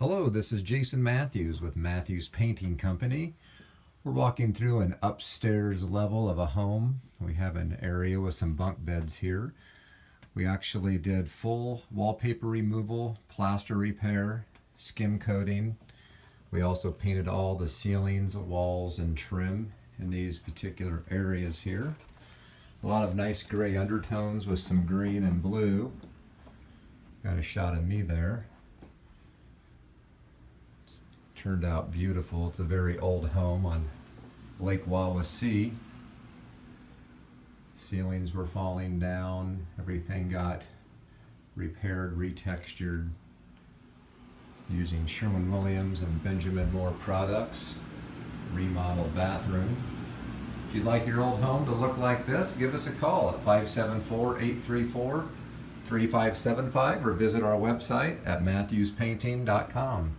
Hello, this is Jason Matthews with Matthews Painting Company. We're walking through an upstairs level of a home. We have an area with some bunk beds here. We actually did full wallpaper removal, plaster repair, skim coating. We also painted all the ceilings, walls, and trim in these particular areas here. A lot of nice gray undertones with some green and blue. Got a shot of me there. Turned out beautiful. It's a very old home on Lake Wawasee. Ceilings were falling down. Everything got repaired, retextured using Sherwin-Williams and Benjamin Moore products. Remodeled bathroom. If you'd like your old home to look like this, give us a call at 574-834-3575 or visit our website at matthewspainting.com.